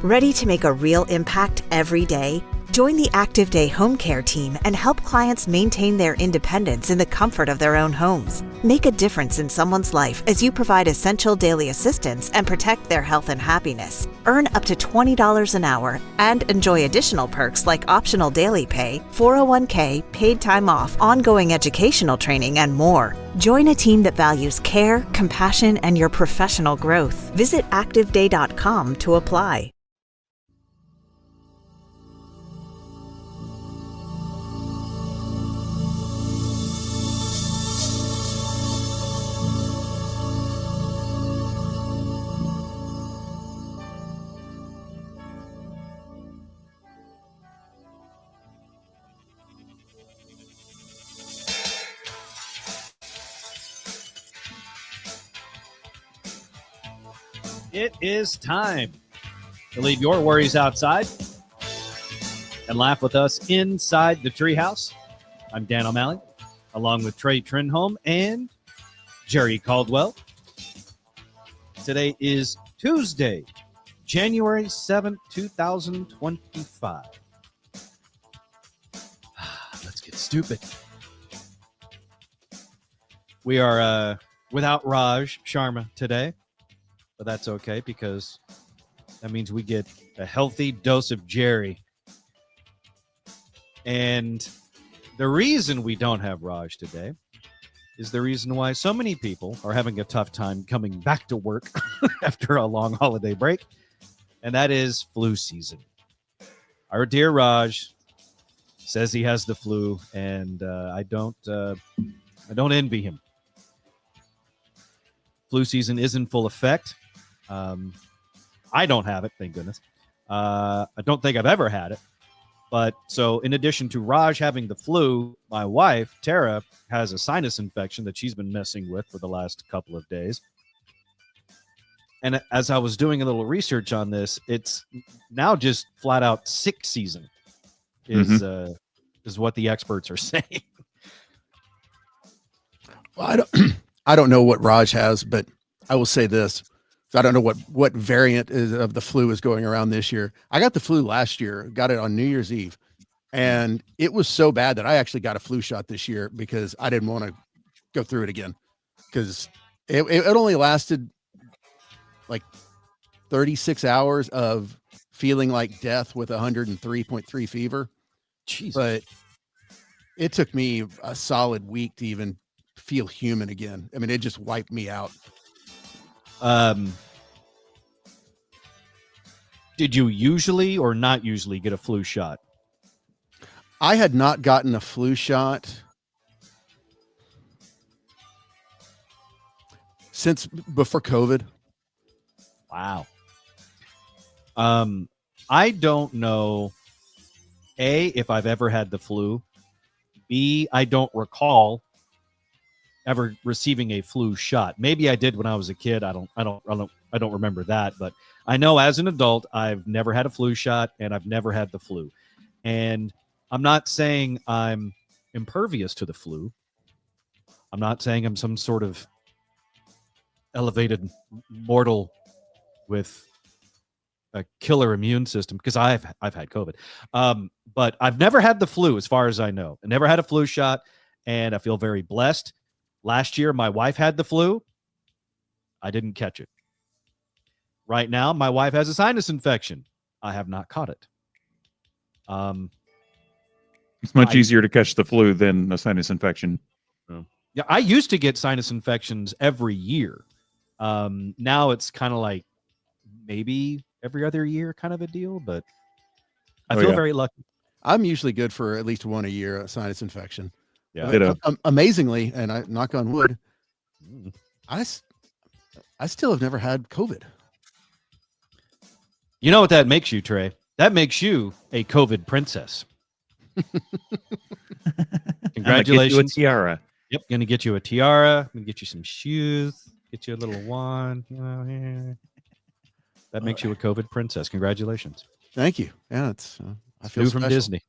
Ready to make a real impact every day? Join the Active Day Home Care team and help clients maintain their independence in the comfort of their own homes. Make a difference in someone's life as you provide essential daily assistance and protect their health and happiness. Earn up to $20 an hour and enjoy additional perks like optional daily pay, 401k, paid time off, ongoing educational training, and more. Join a team that values care, compassion, and your professional growth. Visit activeday.com to apply. It is time to leave your worries outside and laugh with us inside the Treehouse. I'm Dan O'Malley, along with Trey Trenholm and Jerry Caldwell. Today is Tuesday, January 7th, 2025. Let's get stupid. We are without Raj Sharma today. But that's okay because that means we get a healthy dose of Jerry. And the reason we don't have Raj today is the reason why so many people are having a tough time coming back to work after a long holiday break. And that is flu season. Our dear Raj says he has the flu, and I don't envy him. Flu season is in full effect. I don't have it, thank goodness. I don't think I've ever had it. But so in addition to Raj having the flu, my wife, Tara, has a sinus infection that she's been messing with for the last couple of days. And as I was doing a little research on this, it's now just flat out sick season is what the experts are saying. Well, I don't know what Raj has, but I will say this. So I don't know what variant of the flu is going around this year. I got the flu last year, got it on New Year's Eve, and it was so bad that I actually got a flu shot this year because I didn't want to go through it again because it only lasted like 36 hours of feeling like death with 103.3 fever. Jeez. But it took me a solid week to even feel human again. I mean, it just wiped me out. Did you usually or not usually get a flu shot? I had not gotten a flu shot since before COVID. Wow. I don't know, A, if I've ever had the flu. B, I don't recall ever receiving a flu shot. Maybe I did when I was a kid. I don't remember that, but I know as an adult, I've never had a flu shot and I've never had the flu. And I'm not saying I'm impervious to the flu. I'm not saying I'm some sort of elevated mortal with a killer immune system because I've had COVID. But I've never had the flu as far as I know. I never had a flu shot and I feel very blessed. Last year, my wife had the flu. I didn't catch it. Right now, my wife has a sinus infection. I have not caught it. It's much easier to catch the flu than a sinus infection. Yeah, I used to get sinus infections every year. Now it's kind of like maybe every other year kind of a deal, but I feel very lucky. I'm usually good for at least one a year, a sinus infection. Yeah. Amazingly, and I knock on wood, I still have never had COVID. You know what that makes you, Trey? That makes you a COVID princess. Congratulations. Get you a tiara. Yep, gonna get you a tiara. Gonna get you some shoes. Get you a little wand. That makes you a COVID princess. Congratulations. Thank you. Yeah, it's I feel new from Disney.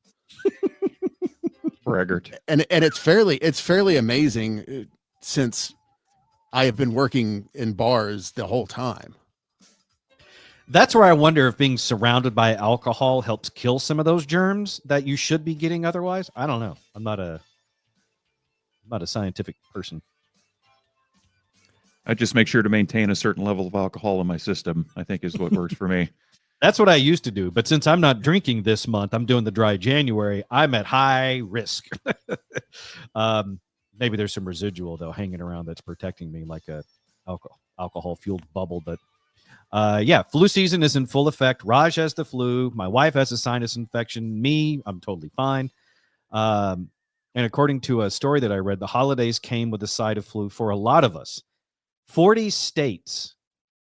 Braggart. And it's fairly amazing since I have been working in bars the whole time. That's where I wonder if being surrounded by alcohol helps kill some of those germs that you should be getting otherwise. I don't know. I'm not a scientific person. I just make sure to maintain a certain level of alcohol in my system, I think is what works for me. That's what I used to do. But since I'm not drinking this month, I'm doing the dry January. I'm at high risk. Maybe there's some residual, though, hanging around that's protecting me like a alcohol-fueled bubble. But yeah, flu season is in full effect. Raj has the flu. My wife has a sinus infection. Me, I'm totally fine. And according to a story that I read, the holidays came with a side of flu for a lot of us. 40 states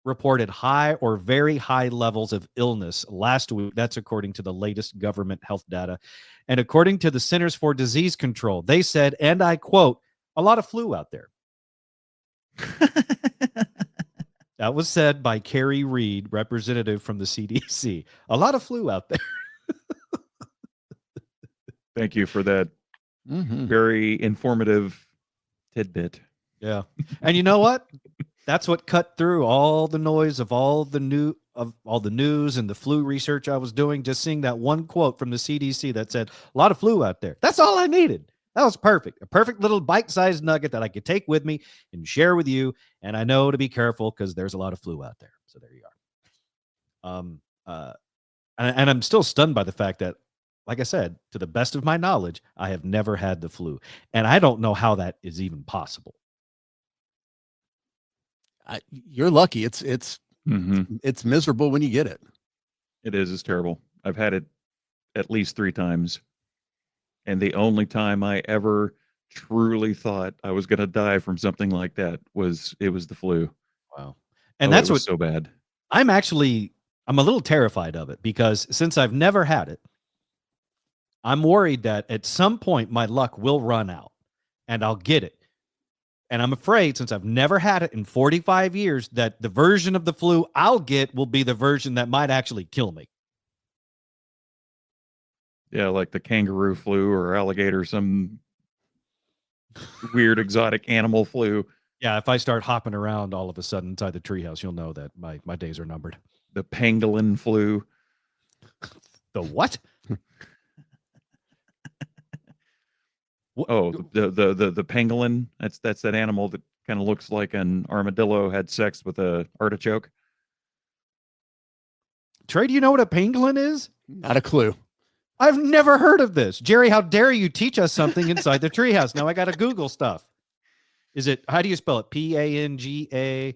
reported high or very high levels of illness last week. That's according to the latest government health data. And according to the Centers for Disease Control, they said, and I quote, a lot of flu out there. That was said by Carrie Reed, representative from the CDC. A lot of flu out there. Thank you for that very informative tidbit. Yeah. And you know what? That's what cut through all the noise of all the news and the flu research I was doing. Just seeing that one quote from the CDC that said a lot of flu out there. That's all I needed. That was perfect. A perfect little bite-sized nugget that I could take with me and share with you. And I know to be careful because there's a lot of flu out there. So there you are. And I'm still stunned by the fact that, like I said, to the best of my knowledge, I have never had the flu. And I don't know how that is even possible. You're lucky. It's miserable when you get it. It is. It's terrible. I've had it at least 3 times. And the only time I ever truly thought I was going to die from something like that was the flu. Wow. And that's what's so bad. I'm a little terrified of it because since I've never had it, I'm worried that at some point my luck will run out and I'll get it. And I'm afraid, since I've never had it in 45 years, that the version of the flu I'll get will be the version that might actually kill me. Yeah, like the kangaroo flu or alligator, some weird exotic animal flu. Yeah, if I start hopping around all of a sudden inside the treehouse, you'll know that my days are numbered. The pangolin flu. The what? Oh, the pangolin. That's that animal that kind of looks like an armadillo had sex with a artichoke. Trey, do you know what a pangolin is? Not a clue. I've never heard of this. Jerry, how dare you teach us something inside the treehouse? Now I got to Google stuff. How do you spell it? Panga?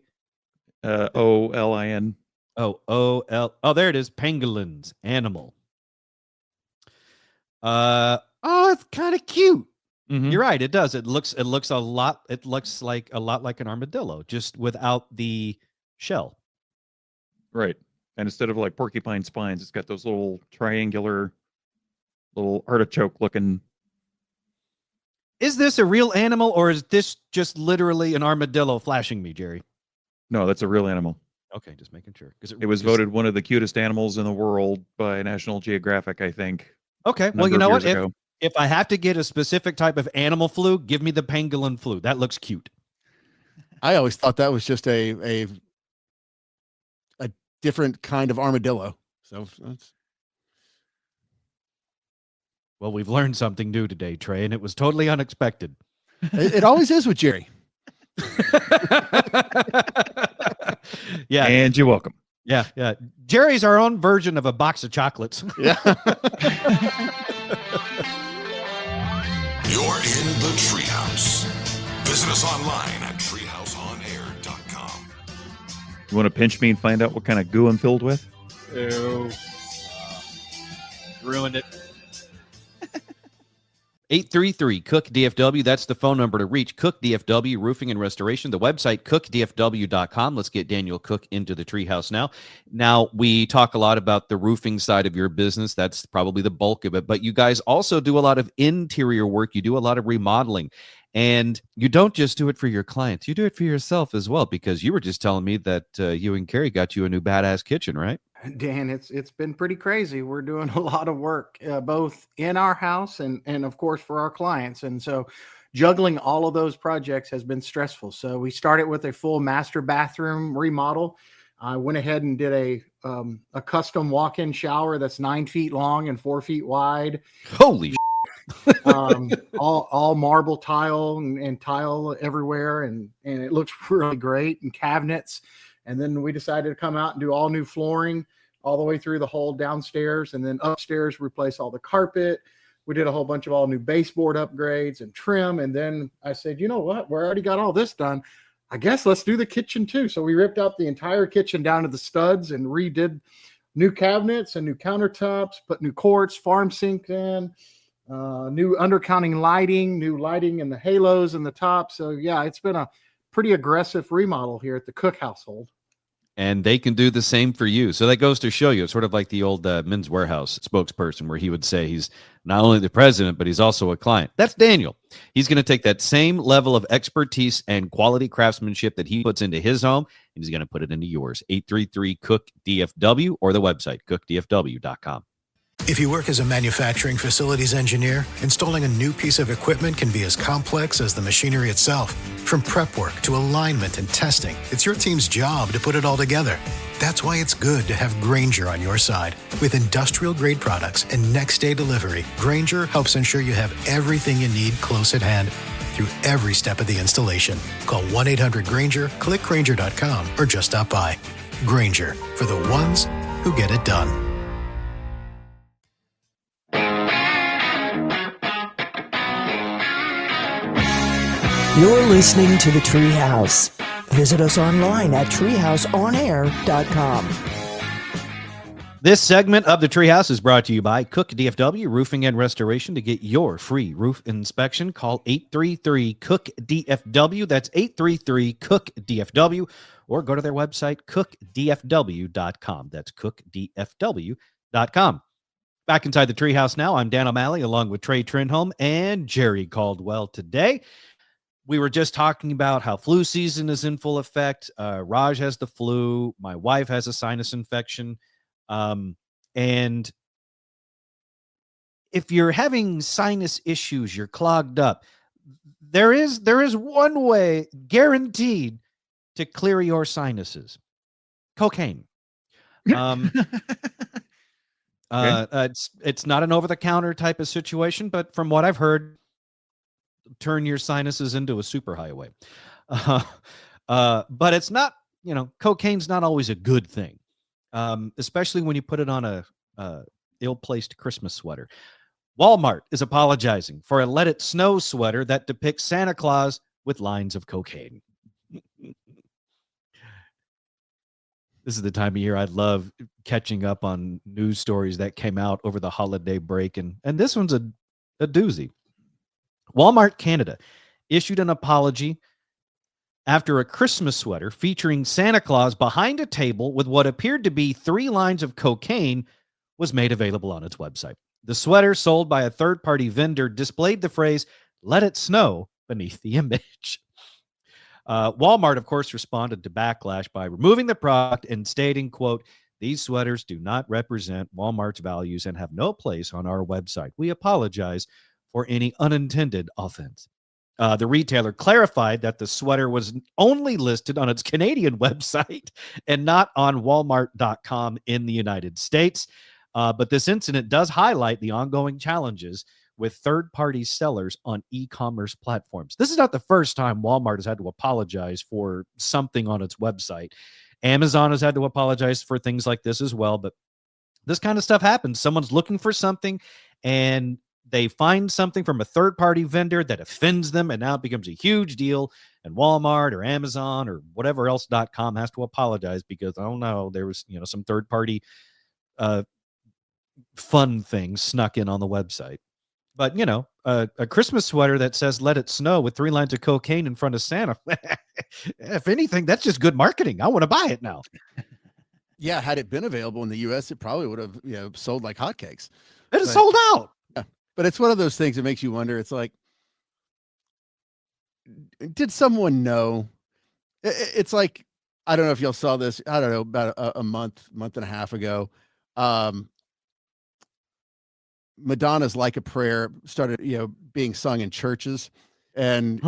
Olin. Oh, there it is. Pangolins, animal. It's kind of cute. Mm-hmm. You're right. It does. It looks a lot. It looks like a lot like an armadillo, just without the shell. Right. And instead of like porcupine spines, it's got those little triangular, little artichoke looking. Is this a real animal or is this just literally an armadillo flashing me, Jerry? No, that's a real animal. Okay, just making sure. It was voted one of the cutest animals in the world by National Geographic, I think. Okay. Well, you know what? If I have to get a specific type of animal flu, give me the pangolin flu. That looks cute. I always thought that was just a different kind of armadillo. So well, we've learned something new today, Trey, and it was totally unexpected. It always is with Jerry. Yeah. And you're welcome. Yeah. Jerry's our own version of a box of chocolates. Yeah. You're in the Treehouse. Visit us online at treehouseonair.com. You want to pinch me and find out what kind of goo I'm filled with? Ew. Ruined it. 833-COOK-DFW. That's the phone number to reach. Cook DFW Roofing and Restoration. The website, cookdfw.com. Let's get Daniel Cook into the treehouse now. Now, we talk a lot about the roofing side of your business. That's probably the bulk of it. But you guys also do a lot of interior work. You do a lot of remodeling. And you don't just do it for your clients. You do it for yourself as well, because you were just telling me that you and Carrie got you a new badass kitchen, right? Dan, it's been pretty crazy. We're doing a lot of work, both in our house and of course for our clients. And so juggling all of those projects has been stressful. So we started with a full master bathroom remodel. I went ahead and did a custom walk-in shower that's 9 feet long and 4 feet wide. Holy All marble tile and tile everywhere, and it looks really great, and cabinets. And then we decided to come out and do all new flooring all the way through the whole downstairs, and then upstairs replace all the carpet. We did a whole bunch of all new baseboard upgrades and trim. And then I said, you know what, we already got all this done, I guess let's do the kitchen too. So we ripped out the entire kitchen down to the studs and redid new cabinets and new countertops, put new quartz, farm sink in, new undercounting lighting, new lighting in the halos and the top. So yeah, it's been a pretty aggressive remodel here at the Cook household. And they can do the same for you. So that goes to show you, it's sort of like the old Men's Warehouse spokesperson, where he would say he's not only the president, but he's also a client. That's Daniel. He's going to take that same level of expertise and quality craftsmanship that he puts into his home, and he's going to put it into yours. 833-COOK-DFW or the website, cookdfw.com. If you work as a manufacturing facilities engineer, installing a new piece of equipment can be as complex as the machinery itself. From prep work to alignment and testing, it's your team's job to put it all together. That's why it's good to have Grainger on your side. With industrial-grade products and next-day delivery, Grainger helps ensure you have everything you need close at hand through every step of the installation. Call 1-800-GRAINGER, click Grainger.com, or just stop by. Grainger, for the ones who get it done. You're listening to the Treehouse. Visit us online at treehouseonair.com. This segment of the Treehouse is brought to you by Cook DFW Roofing and Restoration. To get your free roof inspection, call 833-COOK-DFW. That's 833-COOK-DFW, or go to their website, cookdfw.com. That's cookdfw.com. Back inside the Treehouse now, I'm Dan O'Malley along with Trey Trenholm and Jerry Caldwell today. We were just talking about how flu season is in full effect. Raj has the flu. My wife has a sinus infection. And if you're having sinus issues, you're clogged up, there is one way guaranteed to clear your sinuses: cocaine. It's not an over-the-counter type of situation, but from what I've heard, turn your sinuses into a superhighway. But it's not, cocaine's not always a good thing, especially when you put it on a ill-placed Christmas sweater. Walmart is apologizing for a Let It Snow sweater that depicts Santa Claus with lines of cocaine. This is the time of year I love catching up on news stories that came out over the holiday break, and this one's a doozy. Walmart Canada issued an apology after a Christmas sweater featuring Santa Claus behind a table with what appeared to be 3 lines of cocaine was made available on its website. The sweater, sold by a third-party vendor, displayed the phrase "Let It Snow" beneath the image. Walmart, of course, responded to backlash by removing the product and stating, quote, "These sweaters do not represent Walmart's values and have no place on our website. We apologize for any unintended offense." The retailer clarified that the sweater was only listed on its Canadian website and not on Walmart.com in the United States. But this incident does highlight the ongoing challenges with third-party sellers on e-commerce platforms. This is not the first time Walmart has had to apologize for something on its website. Amazon has had to apologize for things like this as well, but this kind of stuff happens. Someone's looking for something, and they find something from a third-party vendor that offends them, and now it becomes a huge deal, and Walmart or Amazon or whatever else.com has to apologize because, oh no, there was some third-party fun thing snuck in on the website. But, a Christmas sweater that says "Let It Snow" with 3 lines of cocaine in front of Santa, if anything, that's just good marketing. I want to buy it now. Yeah, had it been available in the U.S., it probably would have sold like hotcakes. It is sold out. Yeah, but it's one of those things that makes you wonder. It's like, did someone know? It's like, I don't know if y'all saw this. I don't know, about a month and a half ago. Madonna's "Like a Prayer" started, being sung in churches, and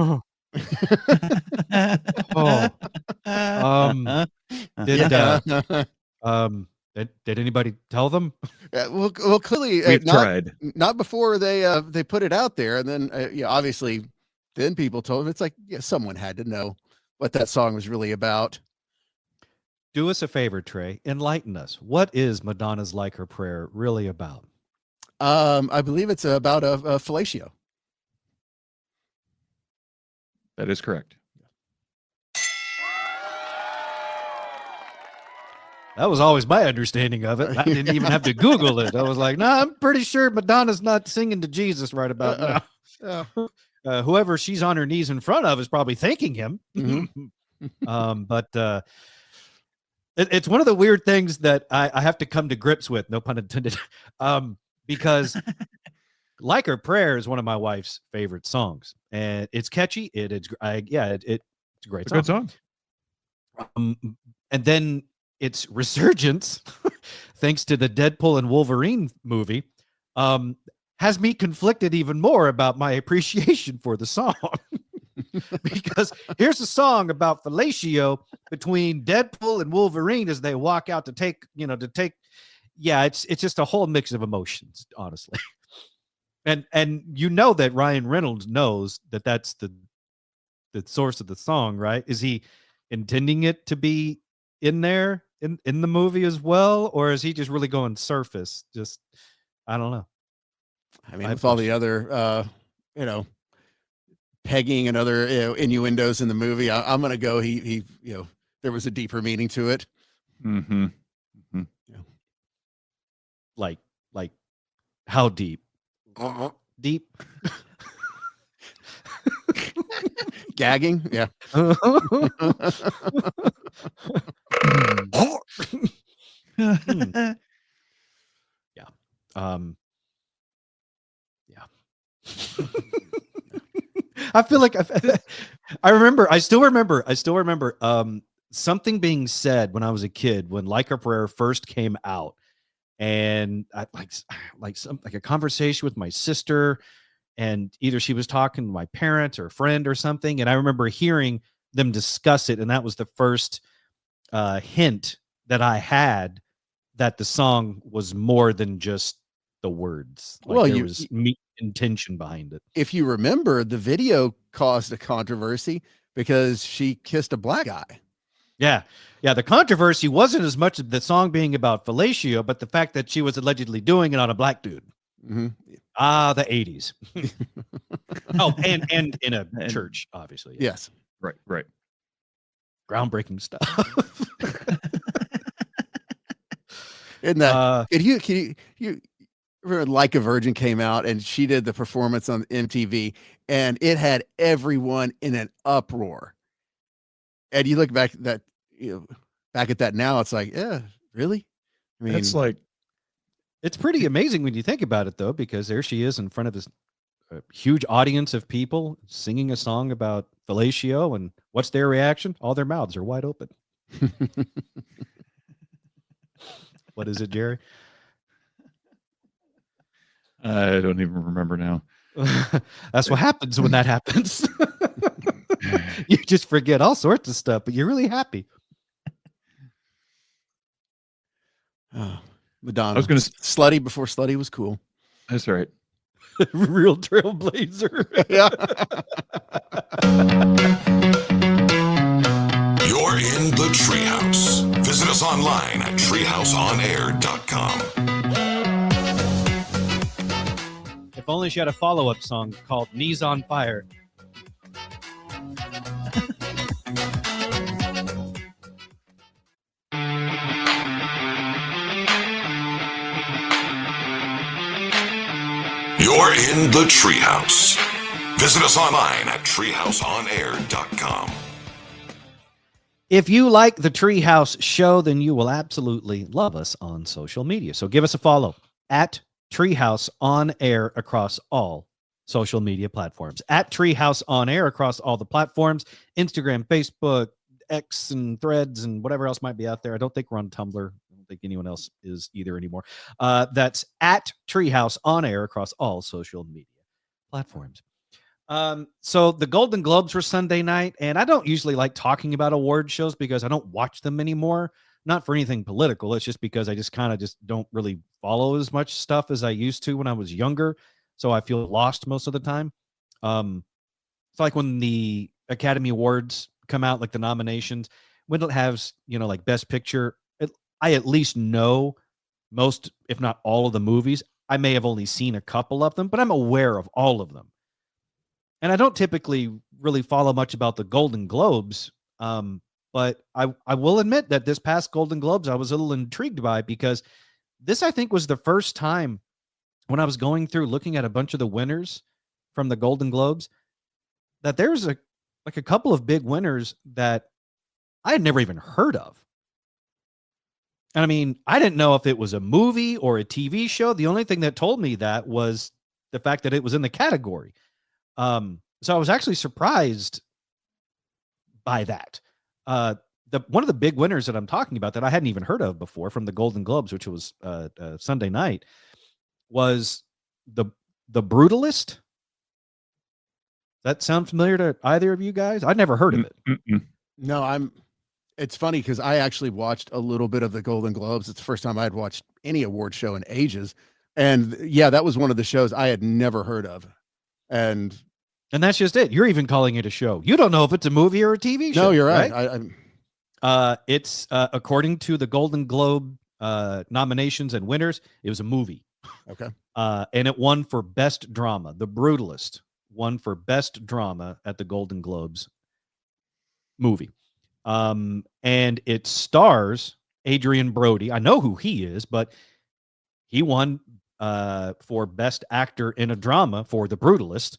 Oh, did did anybody tell them? Well, clearly We've not tried. not before they put it out there, and then obviously, then people told them. It's like, yeah, someone had to know what that song was really about. Do us a favor, Trey. Enlighten us. What is Madonna's "Like Her Prayer" really about? I believe it's about a fellatio. That is correct. That was always my understanding of it. I didn't even have to Google it. I was like, no, I'm pretty sure Madonna's not singing to Jesus right about now. Whoever she's on her knees in front of is probably thanking him. But it's one of the weird things that I have to come to grips with, no pun intended, because "Like Her Prayer" is one of my wife's favorite songs, and it's catchy. It's a great It's a song. good song. And then its resurgence, thanks to the Deadpool and Wolverine movie, has me conflicted even more about my appreciation for the song. Because here's a song about fellatio between Deadpool and Wolverine as they walk out to take. It's just a whole mix of emotions, honestly. And you know that Ryan Reynolds knows that that's the source of the song, right? Is he intending it to be in there in the movie as well, or is he just really going surface? Just, I don't know. I mean, with all the other pegging and other innuendos in the movie, I'm gonna go. He there was a deeper meaning to it. Mm-hmm. Like how deep? Deep. Gagging, yeah. Yeah. I feel like I still remember something being said when I was a kid, when "Like Her Prayer" first came out, and I like a conversation with my sister, and either she was talking to my parents or a friend or something, and I remember hearing them discuss it, and that was the first hint that I had that the song was more than just the words. Like, Well, there was intention behind it. If you remember, the video caused a controversy because she kissed a black guy. Yeah. The controversy wasn't as much of the song being about fellatio, but the fact that she was allegedly doing it on a black dude. Mm-hmm. The 80s. Oh, and in a church, obviously. Yeah. Yes. Right. Groundbreaking stuff. Isn't that? Can you remember "Like a Virgin" came out and she did the performance on MTV, and it had everyone in an uproar. And you look back at that now, it's like, yeah, really? I mean, it's pretty amazing when you think about it, though, because there she is in front of this huge audience of people singing a song about fellatio, and what's their reaction? All their mouths are wide open. What is it, Jerry? I don't even remember now. That's what happens when that happens. You just forget all sorts of stuff, but you're really happy. Madonna. I was going to slutty before slutty was cool. That's right. Real trailblazer. Yeah. You're in the Treehouse. Visit us online at treehouseonair.com. If only she had a follow-up song called "Knees on Fire." You're in the Treehouse. Visit us online at treehouseonair.com. If you like the Treehouse show, then you will absolutely love us on social media. So give us a follow at Treehouse on Air across all social media platforms. At Treehouse on Air across all the platforms: Instagram, Facebook, X, and Threads, and whatever else might be out there. I don't think we're on Tumblr. I don't think anyone else is either anymore. That's at Treehouse on Air across all social media platforms. So the Golden Globes were Sunday night, and I don't usually like talking about award shows because I don't watch them anymore. Not for anything political. It's just because I just kind of just don't really follow as much stuff as I used to when I was younger. So I feel lost most of the time. It's like when the Academy Awards come out, like the nominations, when it has, like Best Picture, I at least know most, if not all of the movies. I may have only seen a couple of them, but I'm aware of all of them. And I don't typically really follow much about the Golden Globes. But I will admit that this past Golden Globes, I was a little intrigued by, because this, I think, was the first time when I was going through looking at a bunch of the winners from the Golden Globes, that there's a couple of big winners that I had never even heard of. And I mean, I didn't know if it was a movie or a TV show. The only thing that told me that was the fact that it was in the category. So I was actually surprised by that. One of the big winners that I'm talking about that I hadn't even heard of before from the Golden Globes, which was Sunday night, was the Brutalist. That sound familiar to either of you guys? I'd never heard of it. No, it's funny because I actually watched a little bit of the Golden Globes. It's the first time I'd watched any award show in ages. And yeah, that was one of the shows I had never heard of. And that's just it. You're even calling it a show. You don't know if it's a movie or a TV show. No, you're right. It's according to the Golden Globe nominations and winners, it was a movie. Okay. And it won for Best Drama. The Brutalist won for Best Drama at the Golden Globes movie. And it stars Adrian Brody. I know who he is, but he won for Best Actor in a Drama for The Brutalist.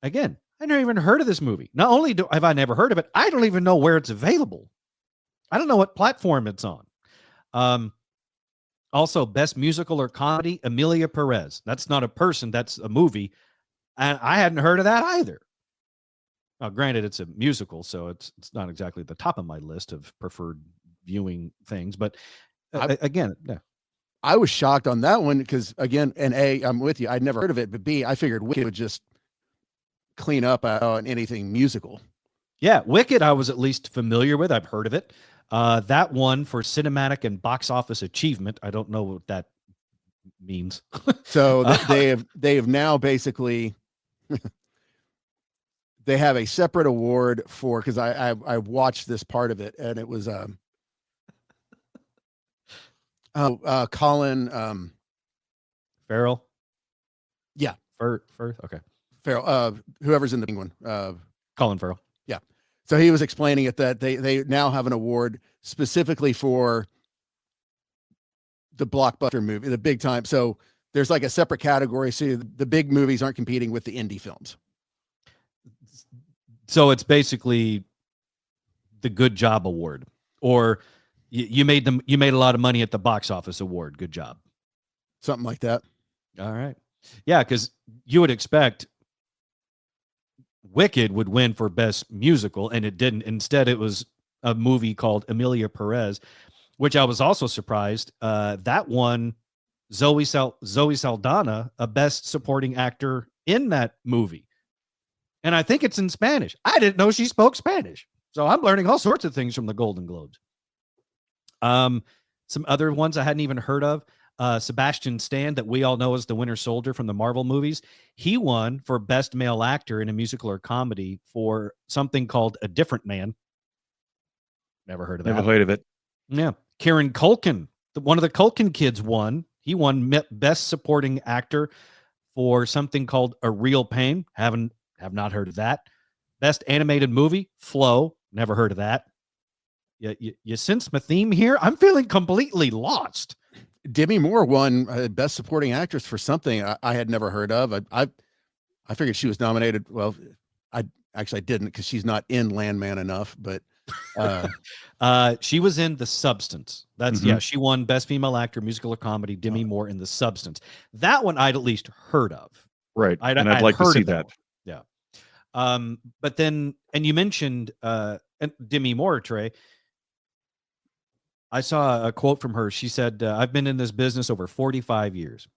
Again, I never even heard of this movie. Not only have I never heard of it, I don't even know where it's available. I don't know what platform it's on. Also, Best Musical or Comedy, Emilia Perez. That's not a person, that's a movie. And I hadn't heard of that either. Now, granted, it's a musical, so it's not exactly at the top of my list of preferred viewing things. But again, yeah. I was shocked on that one because, again, and A, I'm with you. I'd never heard of it. But B, I figured Wicked would just clean up on anything musical. Yeah, Wicked I was at least familiar with. I've heard of it. That one for cinematic and box office achievement. I don't know what that means. So they have now basically they have a separate award for, because I watched this part of it, and it was Colin Farrell. Yeah. Firth. Okay. Farrell, whoever's in the Penguin. Colin Farrell. Yeah. So he was explaining it that they now have an award specifically for the blockbuster movie, the big time. So there's like a separate category. So the big movies aren't competing with the indie films. So it's basically the Good Job Award, or you made a lot of money at the box office award. Good job. Something like that. All right. Yeah, because you would expect Wicked would win for Best Musical, and it didn't. Instead, it was a movie called Emilia Perez, which I was also surprised. That won Zoe Saldana a Best Supporting Actor in that movie. And I think it's in Spanish. I didn't know she spoke Spanish. So I'm learning all sorts of things from the Golden Globes. Some other ones I hadn't even heard of. Sebastian Stan, that we all know as the Winter Soldier from the Marvel movies. He won for Best Male Actor in a Musical or Comedy for something called A Different Man. Never heard of that. Never heard of it. Yeah. Kieran Culkin, one of the Culkin kids, won. He won Best Supporting Actor for something called A Real Pain. Have not heard of that. Best Animated Movie, Flow. Never heard of that. You sense my theme here? I'm feeling completely lost. Demi Moore won Best Supporting Actress for something I had never heard of. I figured she was nominated. Well, I didn't, because she's not in Landman enough, but she was in The Substance. That's Mm-hmm. yeah. She won Best Female Actor, Musical or Comedy. Demi Moore in The Substance. That one I'd at least heard of. Right. I'd like to see that. Yeah. But then, and you mentioned Demi Moore, Trey. I saw a quote from her. She said, I've been in this business over 45 years,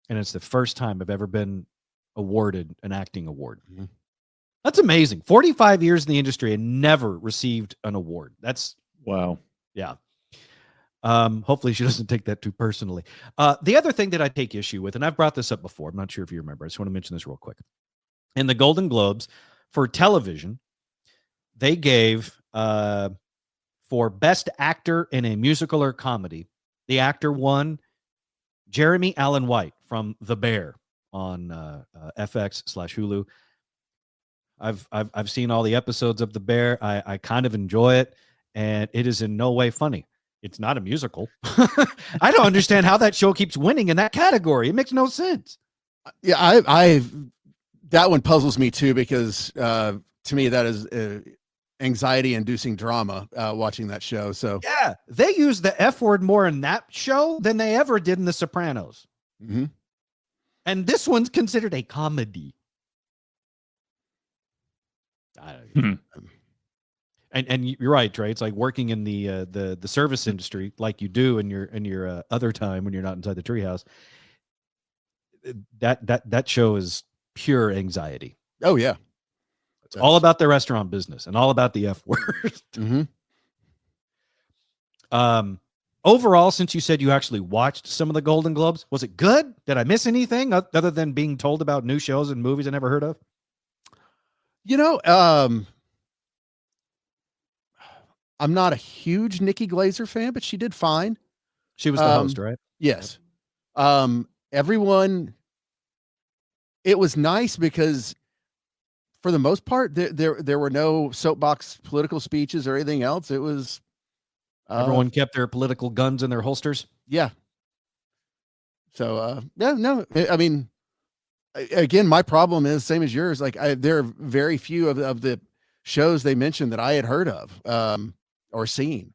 and it's the first time I've ever been awarded an acting award. Mhm. That's amazing. 45 years in the industry and never received an award. That's Wow. yeah. Hopefully she doesn't take that too personally. The other thing that I take issue with, and I've brought this up before, I'm not sure if you remember. I just want to mention this real quick. In the Golden Globes for television, they gave for Best Actor in a Musical or Comedy, the actor won Jeremy Allen White from The Bear on FX/Hulu. I've seen all the episodes of The Bear. I kind of enjoy it, and it is in no way funny. It's not a musical. I don't understand how that show keeps winning in that category. It makes no sense. Yeah, I that one puzzles me too, because to me that is anxiety-inducing drama watching that show. So yeah, they use the F word more in that show than they ever did in The Sopranos. Mm-hmm. And this one's considered a comedy. And you're right, Trey. It's like working in the service industry, like you do in your other time when you're not inside the treehouse. That show is pure anxiety. Oh yeah, it's all about the restaurant business and all about the F word. Mm-hmm. Overall, since you said you actually watched some of the Golden Globes, was it good? Did I miss anything other than being told about new shows and movies I never heard of? You know, I'm not a huge Nikki Glaser fan, but she did fine. She was the host, right? Yes. Everyone, it was nice because for the most part, there were no soapbox political speeches or anything else. It was everyone kept their political guns in their holsters. Yeah. So, yeah, no, I mean, again, my problem is same as yours. Like there are very few of the shows they mentioned that I had heard of, or seen.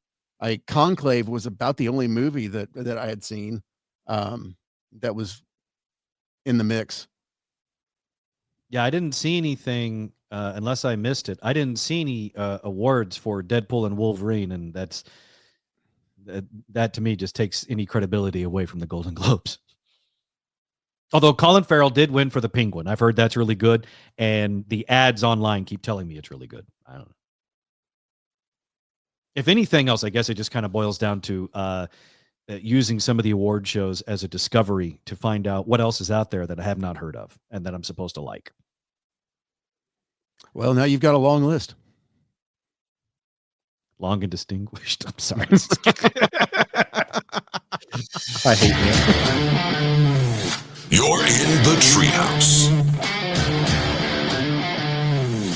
Conclave was about the only movie that I had seen, that was in the mix. Yeah, I didn't see anything unless I missed it. I didn't see any awards for Deadpool and Wolverine, and that to me just takes any credibility away from the Golden Globes. Although Colin Farrell did win for The Penguin. I've heard that's really good, and the ads online keep telling me it's really good. I don't know. If anything else, I guess it just kind of boils down to using some of the award shows as a discovery to find out what else is out there that I have not heard of and that I'm supposed to like. Well, now you've got a long list. Long and distinguished. I'm sorry. I hate that. You're in the Treehouse.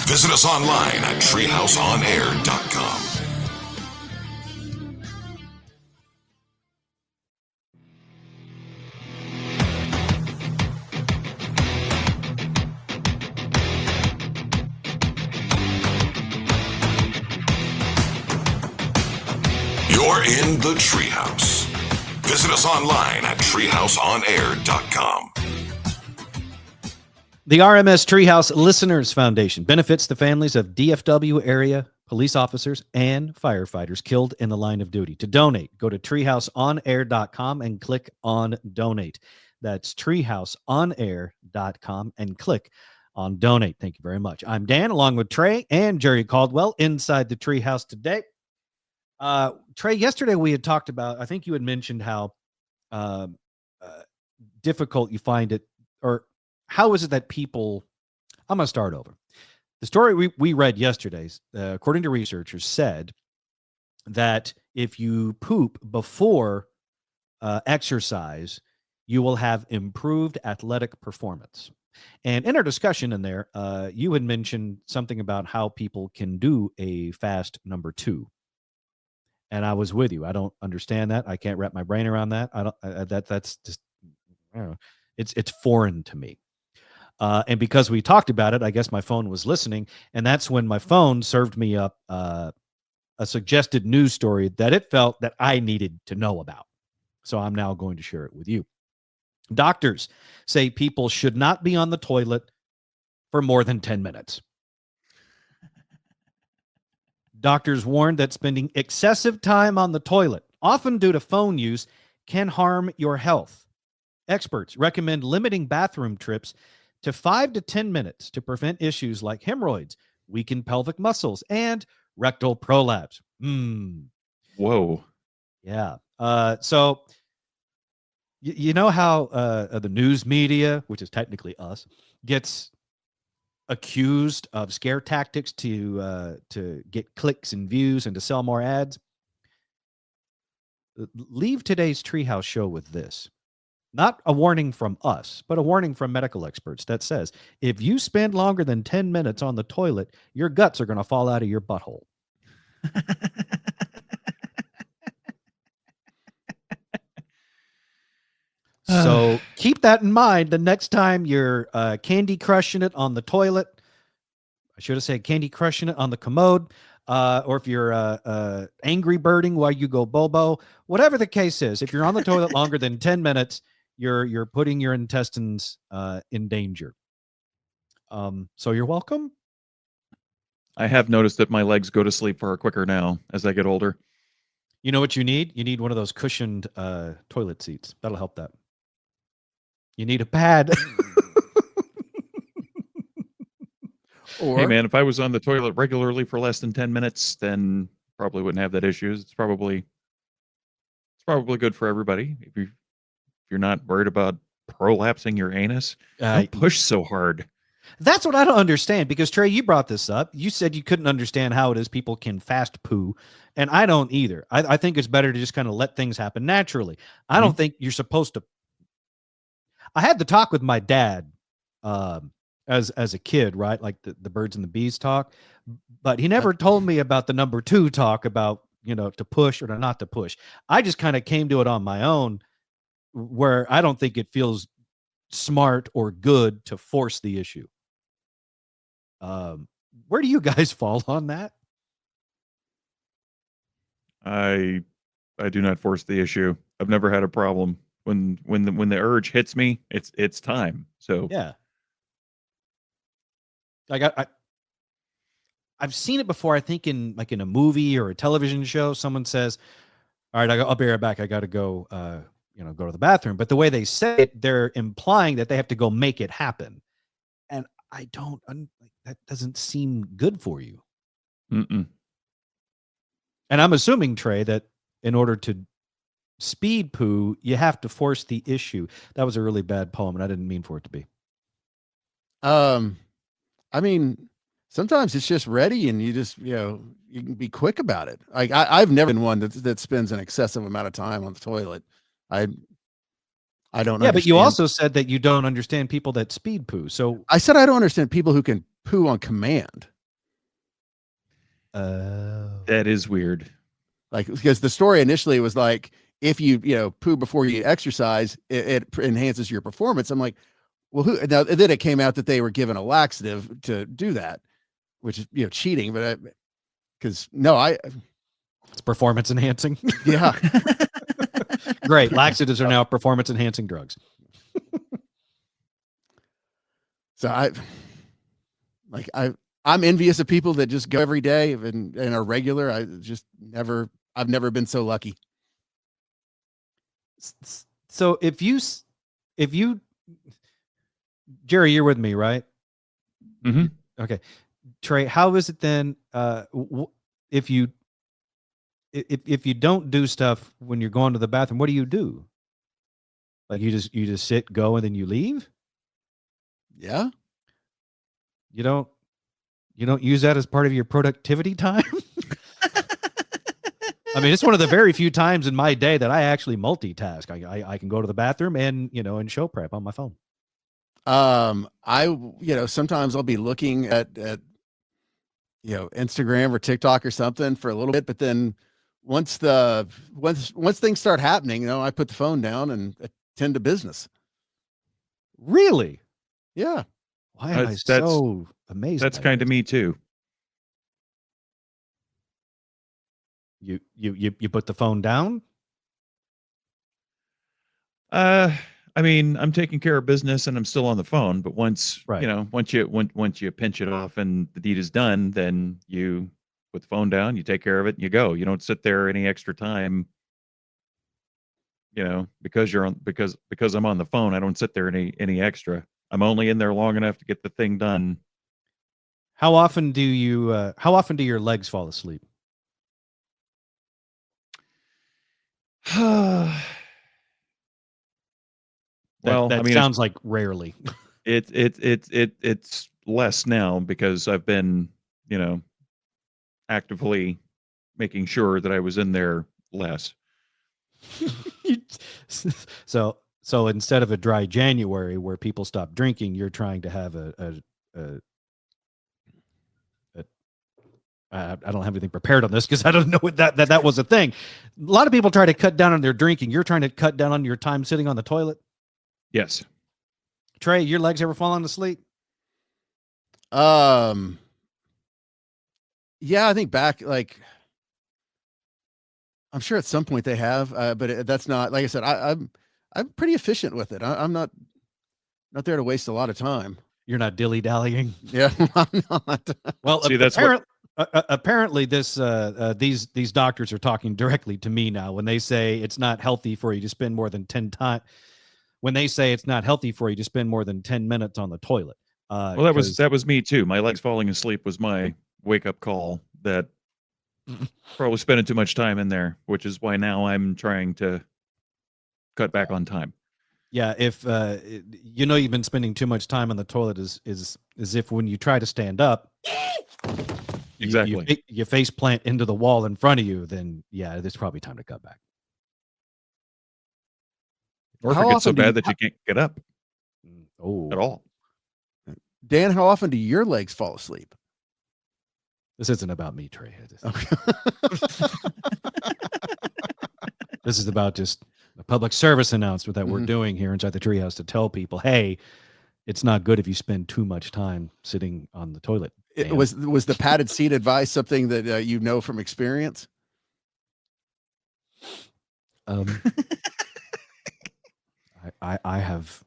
Visit us online at treehouseonair.com. You're in the Treehouse. Visit us online at treehouseonair.com. The RMS Treehouse Listeners Foundation benefits the families of DFW area police officers and firefighters killed in the line of duty. To donate, go to treehouseonair.com and click on donate. That's treehouseonair.com and click on donate. Thank you very much. I'm Dan, along with Trey and Jerry Caldwell, inside the Treehouse today. Trey, yesterday we had talked about, I think you had mentioned how difficult you find it, or how is it that people, I'm going to start over. The story we read yesterday, according to researchers, said that if you poop before exercise, you will have improved athletic performance. And in our discussion in there, you had mentioned something about how people can do a fast number 2. And I was with you. I don't understand that. I can't wrap my brain around that. That's just, I don't know. It's foreign to me. And because we talked about it, I guess my phone was listening, and that's when my phone served me up a suggested news story that it felt that I needed to know about. So I'm now going to share it with you. Doctors say people should not be on the toilet for more than 10 minutes. Doctors warn that spending excessive time on the toilet, often due to phone use, can harm your health. Experts recommend limiting bathroom trips to 5 to 10 minutes to prevent issues like hemorrhoids, weakened pelvic muscles, and rectal prolapse. Whoa. Yeah. So you know how the news media, which is technically us, gets accused of scare tactics to get clicks and views and to sell more ads? Leave today's Treehouse show with this. Not a warning from us, but a warning from medical experts that says if you spend longer than 10 minutes on the toilet, your guts are going to fall out of your butthole. So keep that in mind the next time you're candy crushing it on the toilet. I should have said candy crushing it on the commode. Or if you're angry birding while you go bobo, whatever the case is, if you're on the toilet longer than 10 minutes, you're putting your intestines in danger. So you're welcome. I have noticed that my legs go to sleep far quicker now as I get older. You know what you need? You need one of those cushioned toilet seats. That'll help that. You need a pad. Or, Hey man, if I was on the toilet regularly for less than 10 minutes, then probably wouldn't have that issue. It's probably good for everybody. If you're not worried about prolapsing your anus, don't push so hard. That's what I don't understand, because Trey, you brought this up. You said you couldn't understand how it is people can fast poo, and I don't either. I think it's better to just kind of let things happen naturally. I don't think you're supposed to. I had the talk with my dad as a kid, right? Like the birds and the bees talk, but he never told me about the number 2 talk about, to push or to not to push. I just kind of came to it on my own, where I don't think it feels smart or good to force the issue. Where do you guys fall on that? I do not force the issue. I've never had a problem. When the urge hits me, it's time. So yeah. Like I've seen it before. I think in a movie or a television show, someone says, "All right, I'll be right back. I got to go, go to the bathroom." But the way they say it, they're implying that they have to go make it happen, and I don't. That doesn't seem good for you. Mm-mm. And I'm assuming, Trey, that in order to speed poo, you have to force the issue. That was a really bad poem, and I didn't mean for it to be. I mean, sometimes it's just ready, and you just, you can be quick about it. Like I've never been one that spends an excessive amount of time on the toilet. I don't. Yeah, but you also said that you don't understand people that speed poo. So I said I don't understand people who can poo on command. That is weird. Like, because the story initially was like, if you poo before you exercise, it enhances your performance. I'm like, well, now then it came out that they were given a laxative to do that, which is cheating. But it's performance enhancing. Yeah. Great. Laxatives are now performance enhancing drugs. So I'm envious of people that just go every day and are regular. I've never been so lucky. So if you, Jerry, you're with me, right? Mm-hmm. Okay. Trey, how is it then? If you don't do stuff when you're going to the bathroom, what do you do? Like you just sit, go, and then you leave? Yeah. You don't use that as part of your productivity time? I mean, it's one of the very few times in my day that I actually multitask. I can go to the bathroom and show prep on my phone. Sometimes I'll be looking at Instagram or TikTok or something for a little bit, but then once things start happening, I put the phone down and attend to business. Really? Yeah. Why am I so amazed? That's kind of me too. You put the phone down? I mean, I'm taking care of business and I'm still on the phone, but once you pinch it off and the deed is done, then you put the phone down, you take care of it, and you go. You don't sit there any extra time. Because I'm on the phone, I don't sit there any extra. I'm only in there long enough to get the thing done. How often do your legs fall asleep? Well, that I mean, sounds like rarely. it's less now because I've been, actively making sure that I was in there less. So instead of a dry January where people stop drinking, you're trying to have I don't have anything prepared on this because I don't know what that was a thing. A lot of people try to cut down on their drinking. You're trying to cut down on your time sitting on the toilet. Yes. Trey, your legs ever fallen asleep? Yeah, I think back, like, I'm sure at some point they have, but that's not, like I said, I'm pretty efficient with it. I'm not there to waste a lot of time. You're not dilly-dallying? Yeah, I'm not. Well, See, that's apparently these doctors are talking directly to me now when they say it's not healthy for you to spend more than 10 minutes on the toilet. Well, that was me too. My legs falling asleep was my wake-up call that probably spending too much time in there, which is why now I'm trying to cut back on time. Yeah, if you've been spending too much time on the toilet is if when you try to stand up, exactly, you face plant into the wall in front of you, then yeah, there's probably time to cut back. Or if it gets so bad that you can't get up at all. Dan, how often do your legs fall asleep? This isn't about me, Trey. This is about just a public service announcement that we're doing here inside the Treehouse to tell people, hey, it's not good if you spend too much time sitting on the toilet. Was the padded seat advice something that you know from experience? I have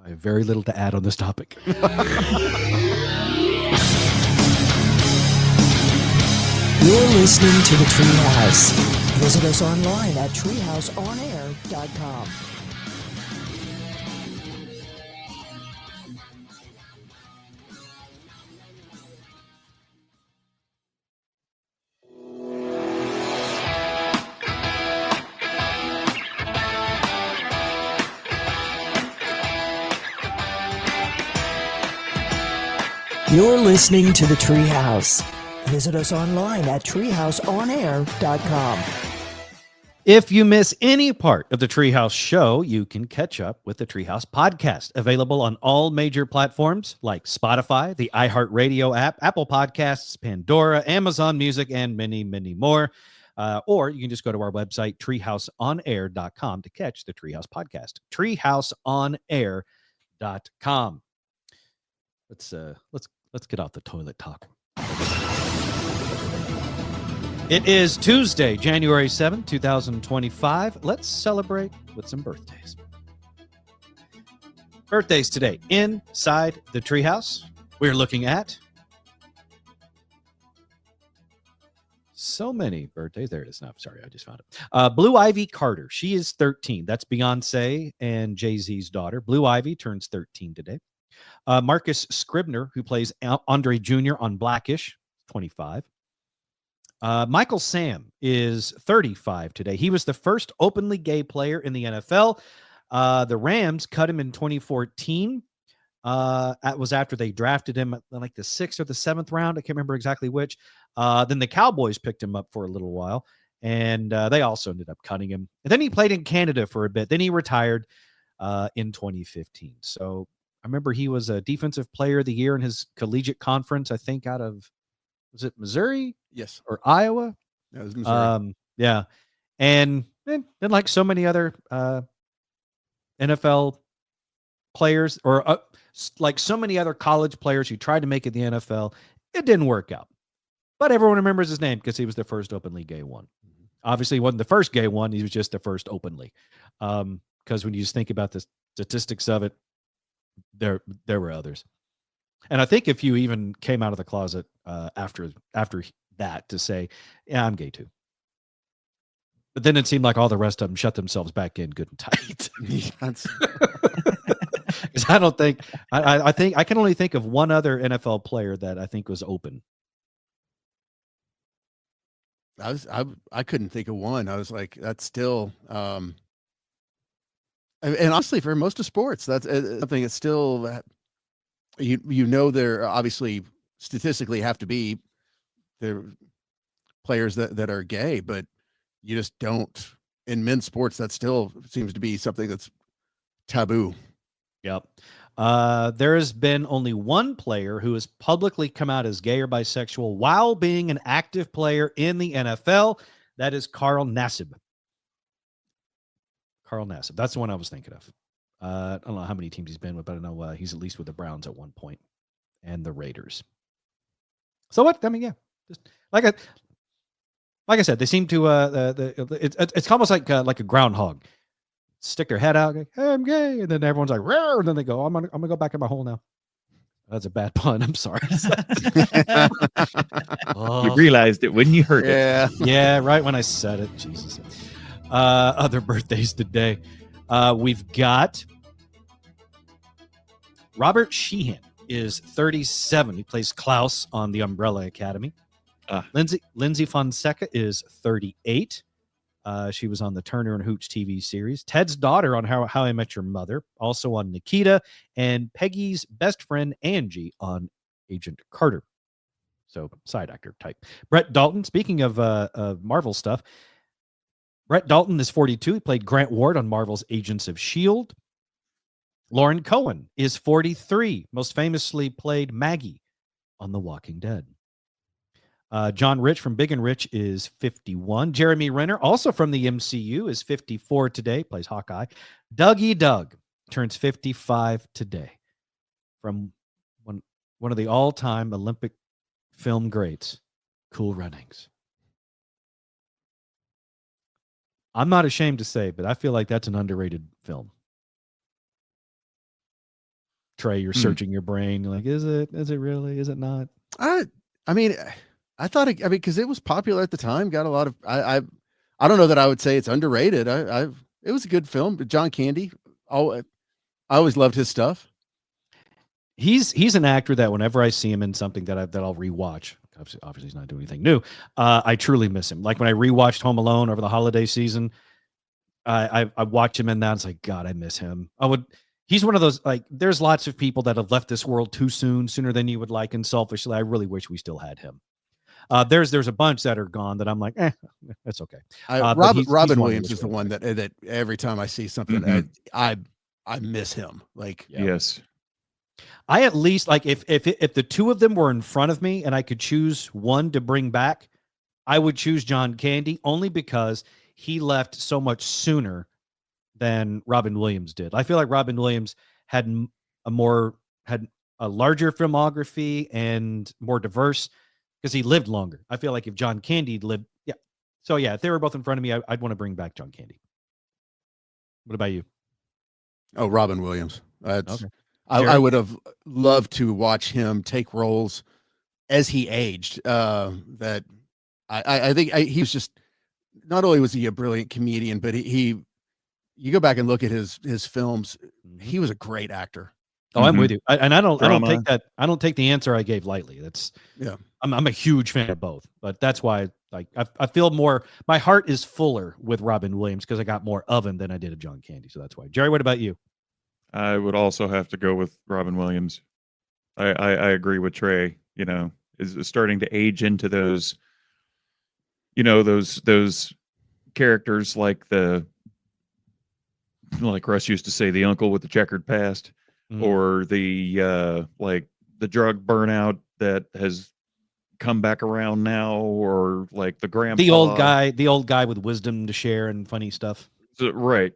very little to add on this topic. You're listening to the Treehouse. Visit us online at treehouseonair.com. You're listening to the Treehouse. Visit us online at treehouseonair.com. If you miss any part of the Treehouse show, you can catch up with the Treehouse podcast, available on all major platforms like Spotify, the iHeartRadio app, Apple Podcasts, Pandora, Amazon Music, and many, many more. Or you can just go to our website, treehouseonair.com, to catch the Treehouse podcast. treehouseonair.com. Let's get off the toilet talk. It is Tuesday, January 7th, 2025. Let's celebrate with some birthdays. Birthdays today inside the Treehouse. We're looking at so many birthdays. There it is. No, sorry, I just found it. Blue Ivy Carter. She is 13. That's Beyonce and Jay-Z's daughter. Blue Ivy turns 13 today. Marcus Scribner, who plays Andre Jr. on Blackish, 25. Michael Sam is 35 today. He was the first openly gay player in the NFL. The Rams cut him in 2014. That was after they drafted him like the 6th or the 7th round. I can't remember exactly which. Then the Cowboys picked him up for a little while, and they also ended up cutting him. And then he played in Canada for a bit. Then he retired in 2015. So I remember he was a defensive player of the year in his collegiate conference, I think out of, was it Missouri? Yes. Or Iowa? That was Missouri. Yeah. And like so many other NFL players, or like so many other college players who tried to make it in the NFL, it didn't work out. But everyone remembers his name because he was the first openly gay one. Obviously, he wasn't the first gay one. He was just the first openly. Because when you just think about the statistics of it, there were others. And I think if you even came out of the closet after that to say, yeah, I'm gay too. But then it seemed like all the rest of them shut themselves back in good and tight. Because I don't think I think I can only think of one other NFL player that I think was open. I couldn't think of one. I was like, that's still and honestly, for most of sports, that's something that's still there obviously statistically have to be there players that are gay, but you just don't in men's sports. That still seems to be something that's taboo. Yep. There has been only one player who has publicly come out as gay or bisexual while being an active player in the NFL. That is Carl Nassib. Carl Nassib. That's the one I was thinking of. I don't know how many teams he's been with, but I know he's at least with the Browns at one point and the Raiders. So what? I mean, yeah, just like I said, they seem to. It's almost like a groundhog. Stick their head out, hey, I'm gay, and then everyone's like, "Rare," and then they go, I'm gonna go back in my hole now. That's a bad pun. I'm sorry. You realized it when you heard it. Yeah, right when I said it. Jesus. Other birthdays today. We've got Robert Sheehan is 37. He plays Klaus on the Umbrella Academy. Lindsay Fonseca is 38. She was on the Turner and Hooch TV series. Ted's daughter on How I Met Your Mother, also on Nikita, and Peggy's best friend Angie on Agent Carter. So side actor type. Brett Dalton, speaking of Marvel stuff, Brett Dalton is 42. He played Grant Ward on Marvel's Agents of S.H.I.E.L.D. Lauren Cohen is 43. Most famously played Maggie on The Walking Dead. John Rich from Big and Rich is 51. Jeremy Renner, also from the MCU, is 54 today, plays Hawkeye. Dougie Doug turns 55 today. From one of the all-time Olympic film greats, Cool Runnings. I'm not ashamed to say, but I feel like that's an underrated film. Trey, you're searching your brain. You're like, is it really? Is it not? I mean, I thought it, because it was popular at the time, got a lot of, I don't know that I would say it's underrated. It was a good film, but John Candy, I always loved his stuff. He's an actor that whenever I see him in something that I'll rewatch, obviously he's not doing anything new, I truly miss him. Like when I rewatched Home Alone over the holiday season, I watch him in that. It's like, God, I miss him. He's one of those, like, there's lots of people that have left this world too soon, sooner than you would like, and selfishly, I really wish we still had him. There's a bunch that are gone that I'm like, that's okay. Robin Williams is the one that every time I see something, I miss him. Like, yes, I at least like if the two of them were in front of me and I could choose one to bring back, I would choose John Candy only because he left so much sooner than Robin Williams did. I feel like Robin Williams had a larger filmography and more diverse because he lived longer. I feel like if John Candy lived, So if they were both in front of me, I'd want to bring back John Candy. What about you? Oh, Robin Williams. Okay. I would have loved to watch him take roles as he aged. That I think he was just, not only was he a brilliant comedian, but you go back and look at his films, he was a great actor. Oh, I'm with you. I don't take the answer I gave lightly. I'm a huge fan of both, but that's why I feel more, my heart is fuller with Robin Williams because I got more of him than I did of John Candy. So that's why. Jerry, what about you? I would also have to go with Robin Williams. I agree with Trey, is starting to age into those, those characters like Russ used to say, the uncle with the checkered past, or the like the drug burnout that has come back around now, or like the grandpa, the old guy with wisdom to share and funny stuff. So, right.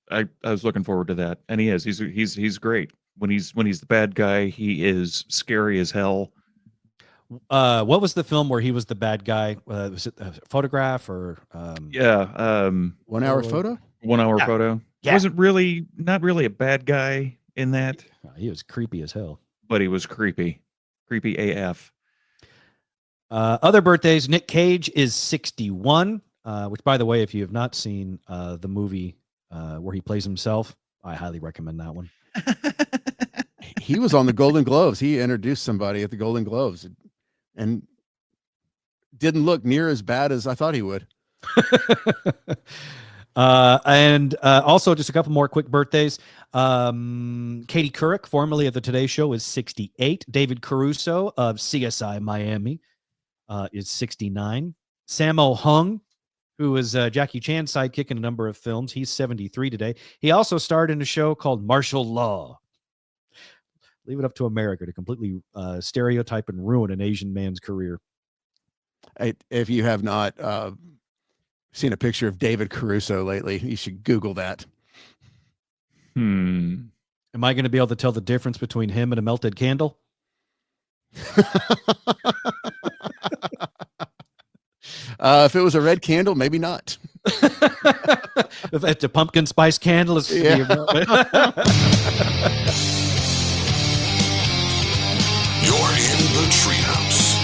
I was looking forward to that, and he's great. When he's the bad guy, he is scary as hell. What was the film where he was the bad guy? Was it a Photograph or 1 Hour Photo? 1 Hour Photo. Yeah. He wasn't not really a bad guy in that. He was creepy as hell. But he was creepy AF. Other birthdays, Nick Cage is 61, which, by the way, if you have not seen the movie where he plays himself, I highly recommend that one. He was on the Golden Globes. He introduced somebody at the Golden Globes and didn't look near as bad as I thought he would. And also just a couple more quick birthdays. Katie Couric, formerly of the Today Show, is 68. David Caruso of CSI Miami is 69. Sammo Hung, who was Jackie Chan's sidekick in a number of films, he's 73 today. He also starred in a show called Martial Law. Leave it up to America to completely stereotype and ruin an Asian man's career. If you have not seen a picture of David Caruso lately, you should Google that. Am I going to be able to tell the difference between him and a melted candle? If it was a red candle, maybe not. If it's a pumpkin spice candle, it's You're in the Treehouse.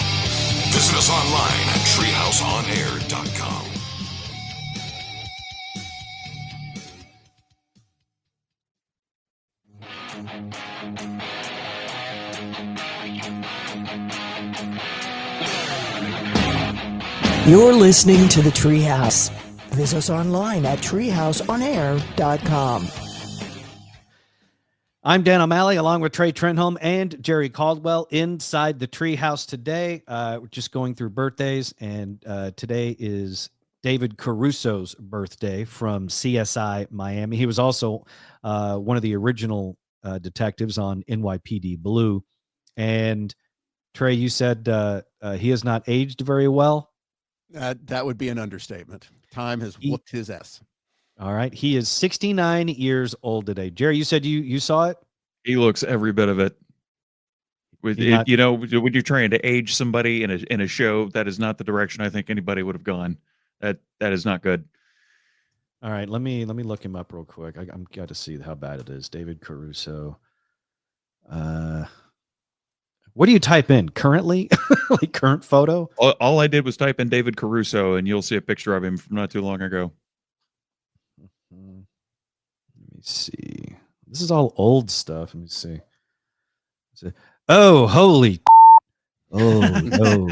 Visit us online at treehouseonair.com. You're listening to the Treehouse. Visit us online at treehouseonair.com. I'm Dan O'Malley, along with Trey Trenholm and Jerry Caldwell, inside the Treehouse today. We're just going through birthdays, and today is David Caruso's birthday from CSI Miami. He was also one of the original detectives on NYPD Blue. And Trey, you said he has not aged very well. That would be an understatement. Time has whooped his ass. All right. He is 69 years old today. Jerry, you said you saw it? He looks every bit of it. With it, you know, when you're trying to age somebody in a show, that is not the direction I think anybody would have gone. That is not good. All right, let me look him up real quick. I'm got to see how bad it is. David Caruso. What do you type in currently? Like current photo? All I did was type in David Caruso, and you'll see a picture of him from not too long ago. Let me see. This is all old stuff. Let me see. Oh, holy! Oh no!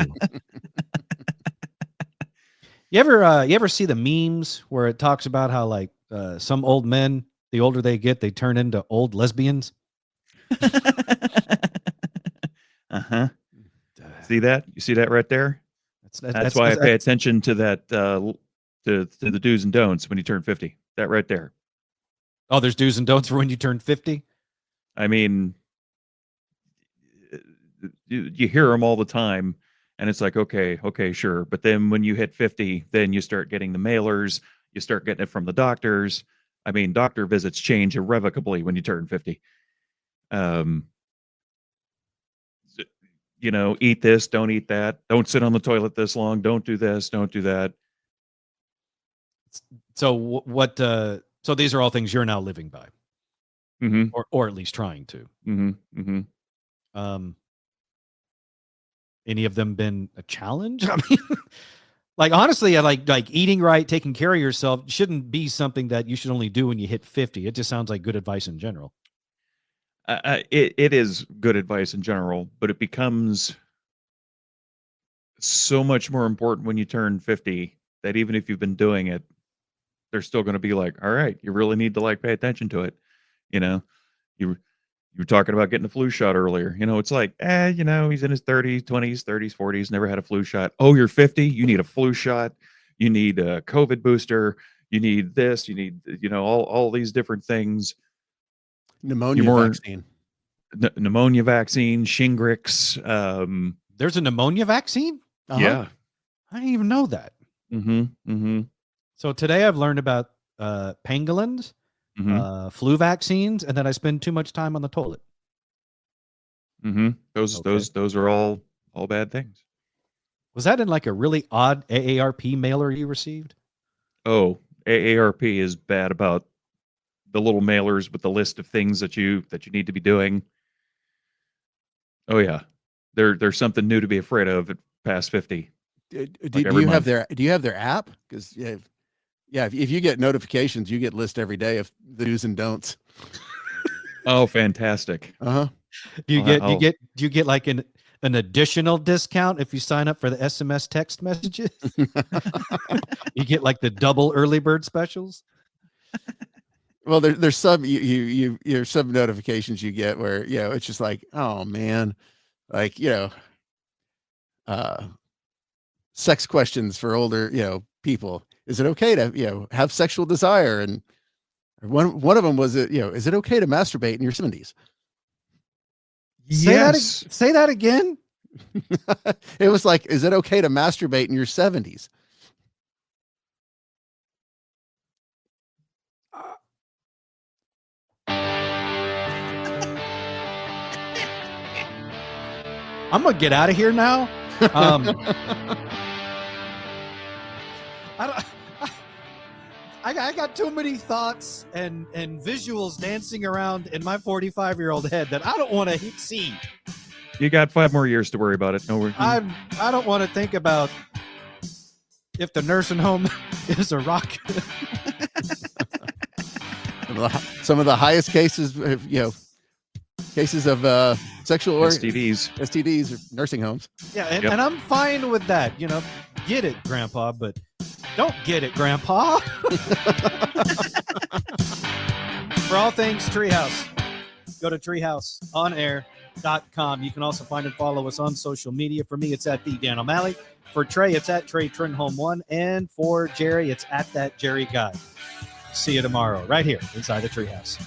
You ever see the memes where it talks about how like some old men, the older they get, they turn into old lesbians? See that? You see that right there? That's why I pay attention to that to the do's and don'ts when you turn 50. That right there. Oh, there's do's and don'ts for when you turn 50? I mean, you hear them all the time, and it's like, okay, sure. But then when you hit 50, then you start getting the mailers. You start getting it from the doctors. I mean, doctor visits change irrevocably when you turn 50. You know, eat this, don't eat that. Don't sit on the toilet this long. Don't do this, don't do that. So what? So these are all things you're now living by, or at least trying to. Any of them been a challenge? I mean, like honestly, I like eating right, taking care of yourself shouldn't be something that you should only do when you hit 50. It just sounds like good advice in general. It is good advice in general, but it becomes so much more important when you turn 50 that even if you've been doing it, they're still going to be like, all right, you really need to like pay attention to it. You know, you were talking about getting a flu shot earlier. You know, it's like, you know, he's in his 30s, 20s, 30s, 40s, never had a flu shot. Oh, you're 50. You need a flu shot. You need a COVID booster. You need this. You need, you know, all these different things. Pneumonia vaccine. Pneumonia vaccine, Shingrix. There's a pneumonia vaccine? Yeah. I didn't even know that. So today I've learned about pangolins, flu vaccines, and that I spend too much time on the toilet. Those are all bad things. Was that in like a really odd AARP mailer you received? Oh, AARP is bad about the little mailers with the list of things that you need to be doing. Oh yeah, there's something new to be afraid of at past 50. Do you have their app? Because Yeah, if you get notifications, you get list every day of the do's and don'ts. Oh, fantastic. Uh-huh. Do you get like an additional discount if you sign up for the SMS text messages? You get like the double early bird specials. Well, there's some you're some notifications you get where, it's just like, oh man, like, sex questions for older, people. Is it okay to, have sexual desire? And one of them was, is it okay to masturbate in your 70s? Yes. Say that again. It was like, is it okay to masturbate in your 70s? I'm gonna get out of here now. I got too many thoughts and visuals dancing around in my 45-year-old head that I don't want to see. You got 5 more years to worry about it. No worries. I don't want to think about if the nursing home is a rock. Some of the highest cases, cases of sexual STDs or nursing homes. Yeah, and I'm fine with that. Get it, Grandpa, but don't get it, Grandpa. For all things Treehouse, go to treehouseonair.com. You can also find and follow us on social media. For me, it's at the Dan O'Malley. For Trey, it's at Trey Trenholm 1. And for Jerry, it's at that Jerry Guy. See you tomorrow, right here inside the Treehouse.